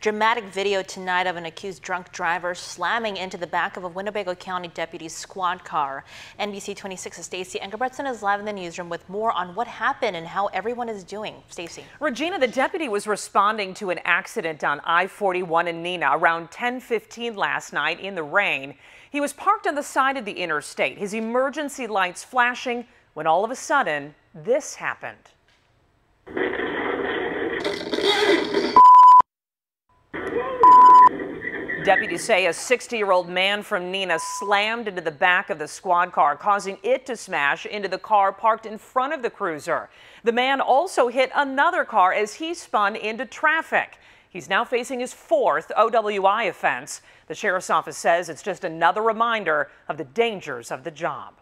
Dramatic video tonight of an accused drunk driver slamming into the back of a Winnebago County deputy's squad car. NBC 26's Stacey Engelbretson is live in the newsroom with more on what happened and how everyone is doing. Stacey. Regina, the deputy was responding to an accident on I-41 in Neenah around 10:15 last night in the rain. He was parked on the side of the interstate, his emergency lights flashing, when all of a sudden this happened. Deputies say a 60-year-old man from Neenah slammed into the back of the squad car, causing it to smash into the car parked in front of the cruiser. The man also hit another car as he spun into traffic. He's now facing his 4th OWI offense. The sheriff's office says it's just another reminder of the dangers of the job.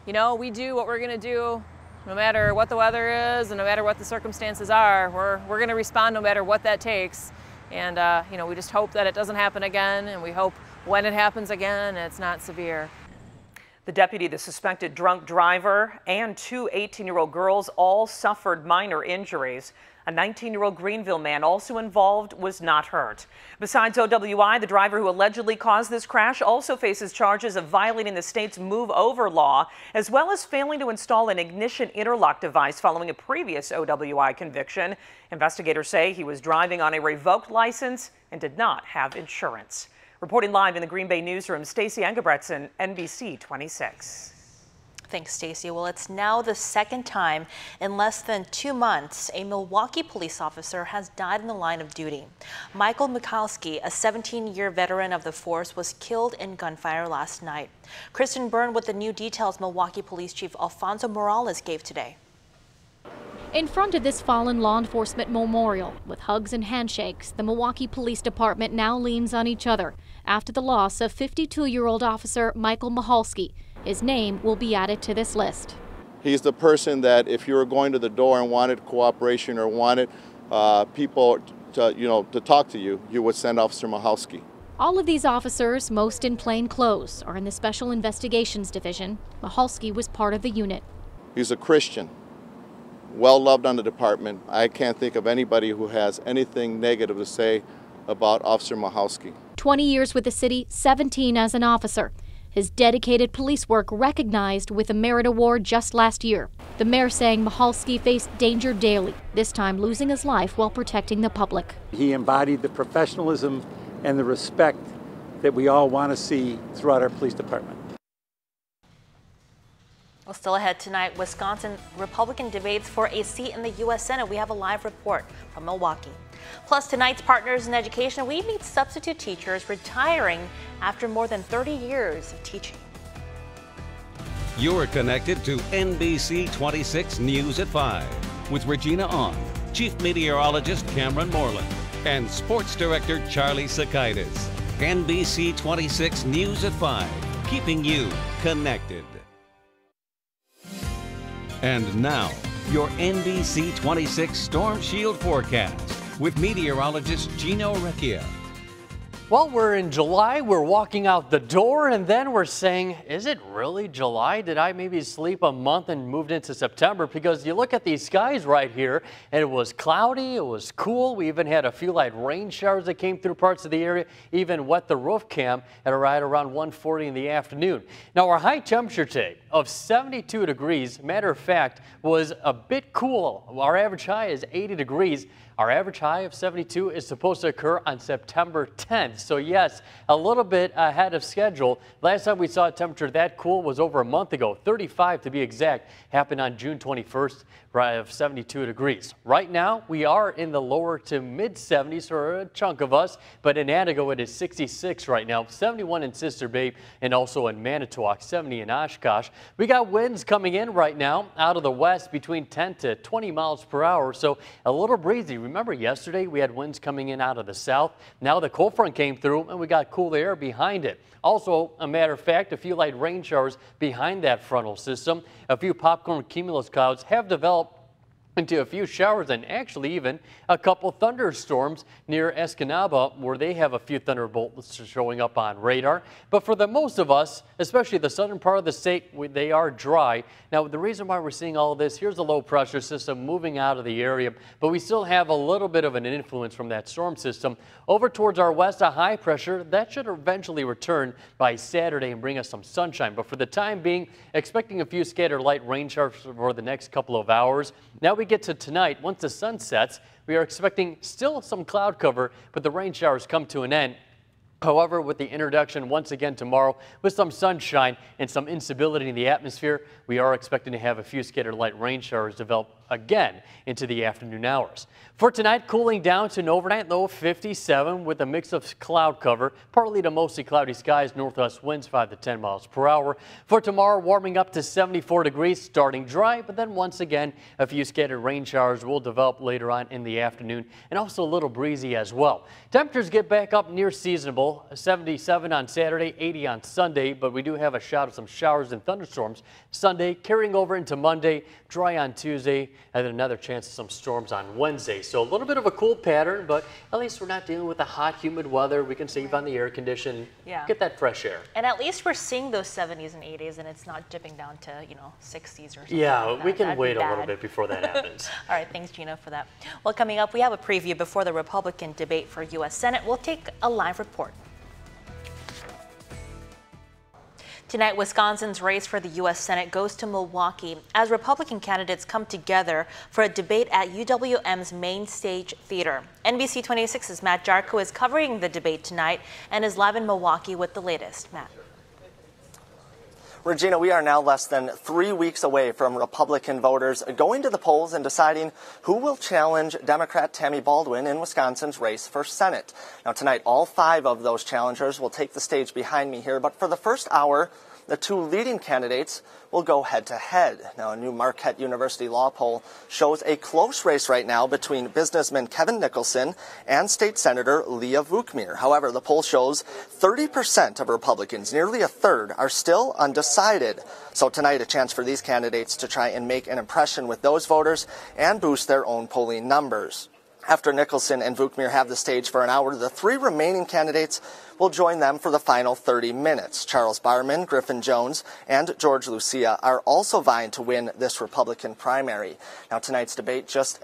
You know, we do what we're going to do no matter what the weather is and no matter what the circumstances are. We're going to respond no matter what that takes. And, you know, we just hope that it doesn't happen again, and we hope when it happens again, it's not severe. The deputy, the suspected drunk driver, and 2 18-year-old girls all suffered minor injuries. A 19-year-old Greenville man also involved was not hurt. Besides OWI, the driver who allegedly caused this crash also faces charges of violating the state's move-over law, as well as failing to install an ignition interlock device following a previous OWI conviction. Investigators say he was driving on a revoked license and did not have insurance. Reporting live in the Green Bay newsroom, Stacey Engelbretson, NBC 26. Thanks, Stacey. Well, it's now the second time in less than 2 months a Milwaukee police officer has died in the line of duty. Michael Michalski, a 17-year veteran of the force, was killed in gunfire last night. Kristen Byrne with the new details Milwaukee Police Chief Alfonso Morales gave today. In front of this fallen law enforcement memorial, with hugs and handshakes, the Milwaukee Police Department now leans on each other after the loss of 52-year-old officer Michael Michalski. His name will be added to this list. He's the person that if you were going to the door and wanted cooperation or wanted people to talk to you, you would send Officer Michalski. All of these officers, most in plain clothes, are in the Special Investigations Division. Michalski was part of the unit. He's a Christian, well loved on the department. I can't think of anybody who has anything negative to say about Officer Michalski. 20 years with the city, 17 as an officer. His dedicated police work recognized with a Merit Award just last year. The mayor saying Michalski faced danger daily, this time losing his life while protecting the public. He embodied the professionalism and the respect that we all want to see throughout our police department. Well, still ahead tonight, Wisconsin Republican debates for a seat in the U.S. Senate. We have a live report from Milwaukee. Plus, tonight's Partners in Education, we meet substitute teachers retiring after more than 30 years of teaching. You're connected to NBC 26 News at 5 with Regina Ong, Chief Meteorologist Cameron Moreland, and Sports Director Charlie Sakaitis. NBC 26 News at 5, keeping you connected. And now, your NBC 26 Storm Shield forecast with meteorologist Gino Recchia. Well, we're in July, we're walking out the door, and then we're saying, is it really July? Did I maybe sleep a month and moved into September? Because you look at these skies right here, and it was cloudy, it was cool. We even had a few light rain showers that came through parts of the area, even wet the roof cam at right around 1:40 in the afternoon. Now, our high temperature today of 72 degrees, matter of fact, was a bit cool. Our average high is 80 degrees. Our average high of 72 is supposed to occur on September 10th. So yes, a little bit ahead of schedule. Last time we saw a temperature that cool was over a month ago, 35 to be exact, happened on June 21st, of 72 degrees. Right now, we are in the lower to mid 70s for a chunk of us, but in Antigo it is 66 right now, 71 in Sister Babe, and also in Manitowoc, 70 in Oshkosh. We got winds coming in right now out of the west between 10 to 20 miles per hour, so a little breezy. Remember yesterday we had winds coming in out of the south. Now the cold front came through and we got cool air behind it. Also, a matter of fact, a few light rain showers behind that frontal system. A few popcorn cumulus clouds have developed into a few showers and actually even a couple thunderstorms near Escanaba, where they have a few thunderbolts showing up on radar. But for the most of us, especially the southern part of the state, they are dry. Now, the reason why we're seeing all of this, here's a low pressure system moving out of the area, but we still have a little bit of an influence from that storm system over towards our west. A high pressure that should eventually return by Saturday and bring us some sunshine. But for the time being, expecting a few scattered light rain showers for the next couple of hours. Now we get to tonight. Once the sun sets, we are expecting still some cloud cover, but the rain showers come to an end. However, with the introduction once again tomorrow with some sunshine and some instability in the atmosphere, we are expecting to have a few scattered light rain showers develop again into the afternoon hours. For tonight, cooling down to an overnight low of 57 with a mix of cloud cover, partly to mostly cloudy skies, northwest winds 5 to 10 miles per hour. For tomorrow, warming up to 74 degrees, starting dry, but then once again, a few scattered rain showers will develop later on in the afternoon and also a little breezy as well. Temperatures get back up near seasonable, 77 on Saturday, 80 on Sunday, but we do have a shot of some showers and thunderstorms Sunday, carrying over into Monday, dry on Tuesday, and then another chance of some storms on Wednesday. So a little bit of a cool pattern, but at least we're not dealing with the hot, humid weather. We can save on the air condition, get that fresh air. And at least we're seeing those 70s and 80s, and it's not dipping down to, 60s or something. Yeah, like that. we can That'd wait be a little bad. bit before that happens. All right, thanks, Gina, for that. Well, coming up, we have a preview before the Republican debate for U.S. Senate. We'll take a live report. Tonight, Wisconsin's race for the U.S. Senate goes to Milwaukee as Republican candidates come together for a debate at UWM's Main Stage Theater. NBC 26's Matt Jarko is covering the debate tonight and is live in Milwaukee with the latest. Matt. Regina, we are now less than 3 weeks away from Republican voters going to the polls and deciding who will challenge Democrat Tammy Baldwin in Wisconsin's race for Senate. Now, tonight, all 5 of those challengers will take the stage behind me here, but for the first hour, the 2 leading candidates will go head-to-head. Now, a new Marquette University law poll shows a close race right now between businessman Kevin Nicholson and State Senator Leah Vukmir. However, the poll shows 30% of Republicans, nearly a third, are still undecided. So tonight, a chance for these candidates to try and make an impression with those voters and boost their own polling numbers. After Nicholson and Vukmir have the stage for an hour, the 3 remaining candidates will join them for the final 30 minutes. Charles Barman, Griffin Jones, and George Lucia are also vying to win this Republican primary. Now, tonight's debate just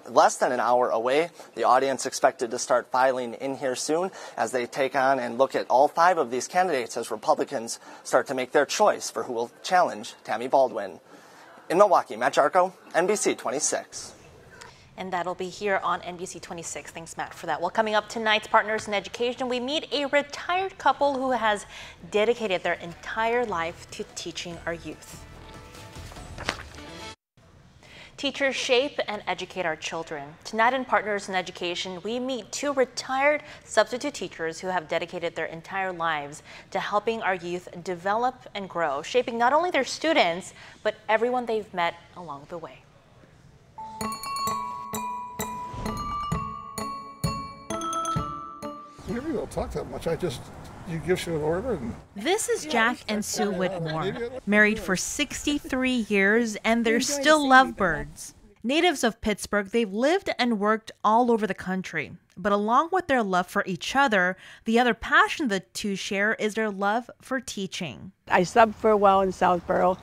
less than an hour away. The audience expected to start filing in here soon as they take on and look at all 5 of these candidates as Republicans start to make their choice for who will challenge Tammy Baldwin. In Milwaukee, Matt Jarko, NBC 26. And that'll be here on NBC 26. Thanks, Matt, for that. Well, coming up tonight's Partners in Education, we meet a retired couple who has dedicated their entire life to teaching our youth. Teachers shape and educate our children. Tonight in Partners in Education, we meet 2 retired substitute teachers who have dedicated their entire lives to helping our youth develop and grow, shaping not only their students, but everyone they've met along the way. We really don't talk that much. You give you an order. And this is Jack and Sue Whitmore, married for 63 years, and they're still lovebirds. Natives of Pittsburgh, they've lived and worked all over the country. But along with their love for each other, the other passion the 2 share is their love for teaching. I subbed for a while in Southborough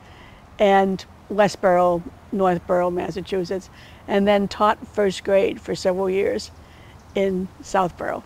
and Westborough, Northborough, Massachusetts, and then taught first grade for several years in Southborough.